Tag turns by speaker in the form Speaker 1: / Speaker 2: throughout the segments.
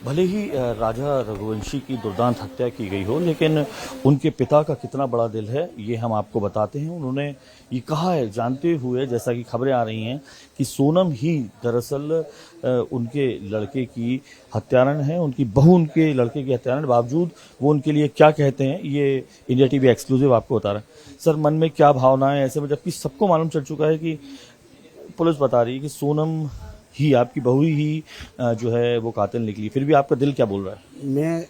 Speaker 1: भले ही राजा रघुवंशी की दुर्दांत हत्या की गई हो, लेकिन उनके पिता का कितना बड़ा दिल है ये हम आपको बताते हैं। उन्होंने ये कहा है, जानते हुए, जैसा कि खबरें आ रही हैं, कि सोनम ही दरअसल उनके लड़के की हत्यारण है, उनकी बहू उनके लड़के की हत्यारण। बावजूद वो उनके लिए क्या कहते हैं, ये इंडिया टीवी एक्सक्लूसिव आपको बता रहा है। सर, मन में क्या भावनाएं ऐसे में, जबकि सबको मालूम चल चुका है कि पुलिस बता रही है कि सोनम ही, आपकी बहू ही जो है वो कातिल निकली, फिर भी आपका दिल क्या बोल रहा है?
Speaker 2: मैं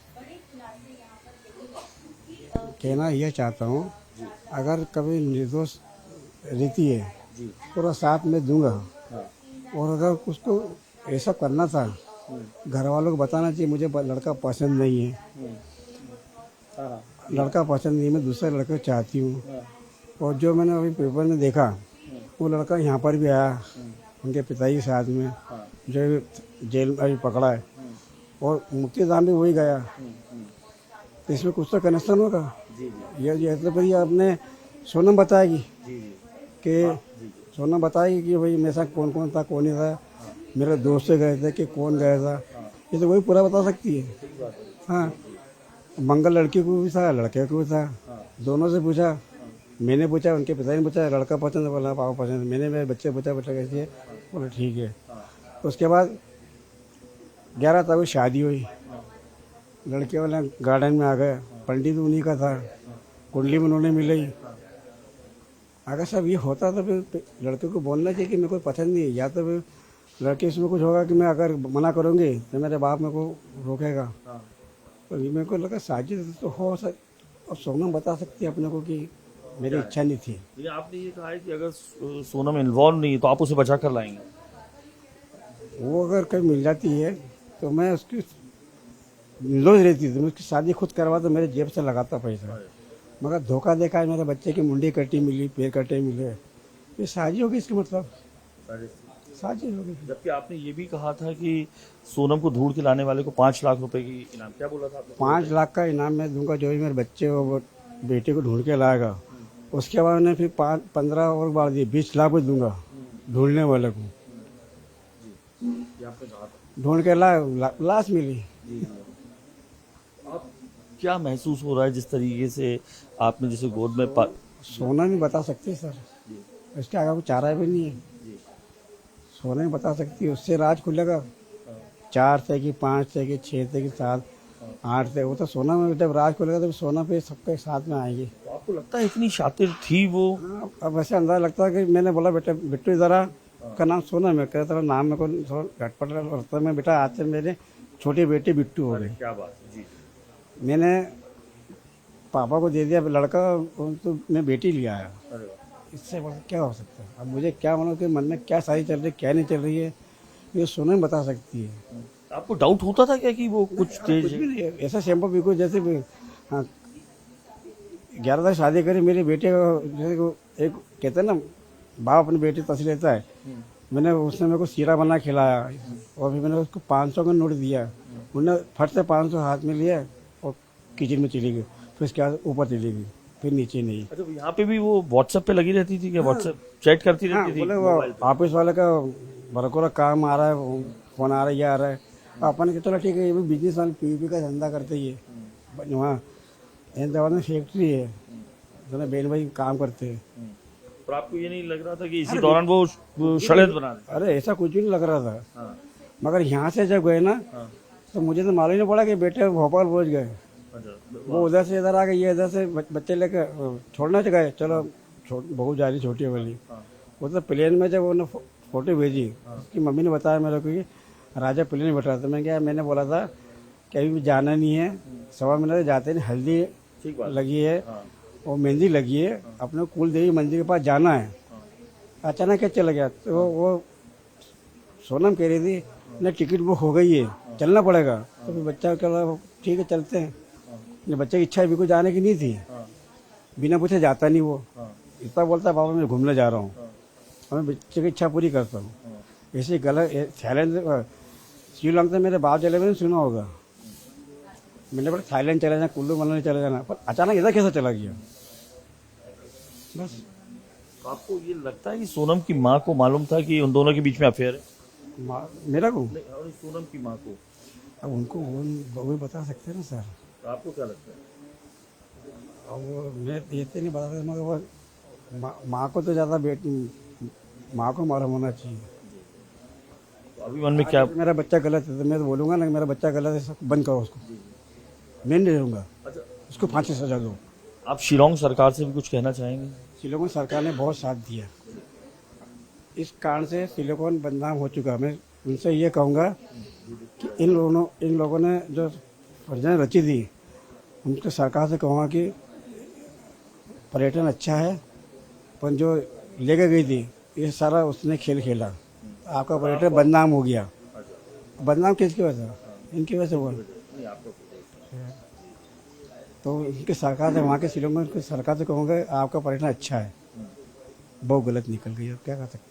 Speaker 2: कहना यह चाहता हूँ, अगर कभी निर्दोष रहती है पूरा साथ में दूंगा। और अगर उसको ऐसा करना था, घर वालों को बताना चाहिए मुझे लड़का पसंद नहीं है, लड़का पसंद नहीं, मैं दूसरे लड़के को चाहती हूँ। और जो मैंने अभी पेपर में देखा, वो लड़का यहाँ पर भी आया उनके पिताजी के साथ में, जो जेल में अभी पकड़ा है, और मुक्तिधाम भी वही गया। तो इसमें कुछ तो कनेक्शन होगा। ये तो भाई आपने सोनम बताएगी कि सोनम बताएगी कि भाई मेरे साथ कौन कौन था, कौन नहीं था, मेरे दोस्त से गए थे कि कौन गया था, ये तो वही पूरा बता सकती है। हाँ, मंगल लड़की को भी था, लड़के को भी था, दोनों से पूछा। मैंने पूछा, उनके पिताजी ने पूछा, लड़का पसंद है, बोला पापा पसंद है। मैंने मेरे बच्चे पूछा, बेटा कैसी है, बोला ठीक है। उसके बाद 11 तारीख को शादी हुई, लड़के वाले गार्डन में आ गए, पंडित उन्हीं का था, कुंडली में उन्होंने मिलाई। अगर सब ये होता तो फिर लड़के को बोलना चाहिए कि मेरे को पसंद नहीं है, या तो फिर लड़के इसमें कुछ होगा कि मैं अगर मना करूँगी तो मेरे बाप मेरे को रोकेगा। तो मेरे को लगा साजिश तो हो और सोनम बता सकती है अपने को कि मेरी इच्छा नहीं थी।
Speaker 1: ये आपने ये कहा है कि अगर सोनम इन्वॉल्व नहीं तो आप उसे बचा कर लाएंगे।
Speaker 2: वो अगर कहीं मिल जाती है तो मैं उसकी निर्दोष रहती थी, मैं उसकी शादी खुद करवा तो मेरे जेब से लगाता पैसा। मगर धोखा देखा है, मेरे बच्चे की मुंडी कटी मिली, पैर कटे मिले, ये साजिश होगी, इसका मतलब साजिश होगी।
Speaker 1: जबकि आपने ये भी कहा था कि सोनम को ढूंढ के लाने वाले को 5 लाख रुपए की इनाम, क्या बोला था आपने?
Speaker 2: 5 लाख का इनाम मैं दूंगा, जो भी मेरे बच्चे और बेटे को ढूंढ के लाएगा। उसके बाद मैंने फिर 15 और बार दिए, 20 लाख भी दूंगा ढूंढने वाले को। ढूंढ के लाश मिली।
Speaker 1: आप क्या महसूस हो रहा है जिस तरीके से आपने जैसे गोद में
Speaker 2: सोना नहीं बता सकती सर, इसके आगे कुछ चारा भी नहीं है। सोना नहीं बता सकती, उससे राज खुलेगा। 4 से कि 5 से कि 6 से कि 7 8 से, वो तो सोना में जब राज खुलेगा तो सोना पे सबके साथ में आएंगे।
Speaker 1: तो आपको लगता है इतनी शातिर थी वो?
Speaker 2: अब ऐसे अंदाजा लगता है कि मैंने बोला बेटा बिट्टू जरा का नाम सोनम है, कहता था नाम मेरे को थोड़ा घटपट लगता है। मैं बेटा आज से मेरे छोटी बेटी बिट्टू हो गई।
Speaker 1: क्या बात है जी।
Speaker 2: मैंने पापा को दे दिया लड़का, तो मैं बेटी लिया आया। इससे बड़ा क्या हो सकता है? अब मुझे क्या मालूम कि मन में क्या सारी चल रही है, क्या नहीं चल रही है, ये सोनम बता सकती है।
Speaker 1: आपको डाउट होता था क्या कि वो कुछ तेज
Speaker 2: कुछ भी नहीं है, ऐसा शैम्पू बिको जैसे। हाँ, 11 तक शादी करी, मेरे बेटे को जैसे एक कहते हैं ना बाप अपनी बेटी तस्वीर लेता है, मैंने उसने मेरे को सीरा बना खिलाया, और फिर मैंने उसको 500 का नोट दिया। उन्होंने फट से 500 हाथ में लिया और किचन में चली गई, फिर उसके बाद ऊपर चली गई, फिर नीचे नहीं।
Speaker 1: अच्छा, यहाँ पे भी वो व्हाट्सएप पे लगी रहती थी क्या? व्हाट्सएप चैट करती रहती थी?
Speaker 2: बोले वो ऑफिस वाले का बरकोरा काम आ रहा है, फोन आ रहा है, ये आ रहा है। अपन के चलो ठीक है, ये भी बिजनेस वाले पीवीपी का धंधा करते ही है। वहाँ अहमदाबाद में फैक्ट्री है, दोनों बहन भाई काम करते हैं।
Speaker 1: और आपको ये नहीं लग रहा था कि इसी दौरान वो षड्यंत्र बना रहे?
Speaker 2: अरे ऐसा कुछ भी नहीं लग रहा था। मगर यहाँ से जब गए ना, तो मुझे तो मालूम नहीं पड़ा कि बेटे भोपाल पहुँच गए। वो उधर से इधर आ गए, ये इधर से बच्चे लेकर छोड़ना गए। चलो बहू जा रही छोटी वाली, वो तो प्लेन में जब उन्होंने फोटो भेजी, उसकी मम्मी ने बताया मेरे को कि राजा प्लेन में बैठा था। मैंने बोला था कि अभी भी जाना नहीं है, 1.25 महीने जाते नहीं, हल्दी लगी है और मेहंदी लगी है, अपने कुल देवी मंदिर के पास जाना है। अचानक क्या चला गया, तो वो सोनम कह रही थी ना टिकट बुक हो गई है, चलना पड़ेगा। तो फिर बच्चा कहा ठीक है चलते हैं। बच्चे की इच्छा बिल्कुल जाने की नहीं थी, बिना पूछे जाता नहीं वो। इतना बोलता पापा मैं घूमने जा रहा हूँ, मैं बच्चे की इच्छा पूरी करता हूँ। ऐसे गलत थाईलैंड श्रीलंका मेरे बाप चले गए, सुना होगा। मैंने बोला थाईलैंड चले जाना, कुल्लू मनाली चले जाना, पर अचानक इधर कैसे चला गया बस।
Speaker 1: तो आपको ये लगता है कि सोनम की माँ को मालूम था कि उन दोनों के बीच में अफेयर है?
Speaker 2: मेरा को
Speaker 1: और सोनम की माँ को
Speaker 2: अब उनको वो भी बता सकते हैं ना सर।
Speaker 1: तो आपको क्या लगता है?
Speaker 2: अब वो मैं ये तो नहीं बता सकता, मगर वो माँ को तो ज़्यादा माँ को मालूम होना चाहिए।
Speaker 1: तो अभी मन में क्या?
Speaker 2: अगर मेरा बच्चा गलत है तो मैं तो बोलूँगा ना कि मेरा बच्चा गलत है, सब बंद करो उसको। मैं नहीं रहूँगा,
Speaker 1: अच्छा,
Speaker 2: उसको फांसी सजा दो।
Speaker 1: आप शिलोंग सरकार से भी कुछ कहना चाहेंगे?
Speaker 2: सिलोन सरकार ने बहुत साथ दिया, इस कारण से सिलोन बदनाम हो चुका। मैं उनसे ये कहूँगा कि इन लोगों ने जो फर्जियाँ रची थी, उनके सरकार से कहूँगा कि पर्यटन अच्छा है, पर जो लेके गई थी ये सारा उसने खेल खेला, आपका पर्यटन बदनाम हो गया। बदनाम किसकी वजह से? इनकी वजह से हुआ। तो उनके सरकार से, वहाँ के सिलोन में सरकार से कहूँगा आपका पर्यटन अच्छा है, बहुत गलत निकल गई, अब क्या कर सकते हैं।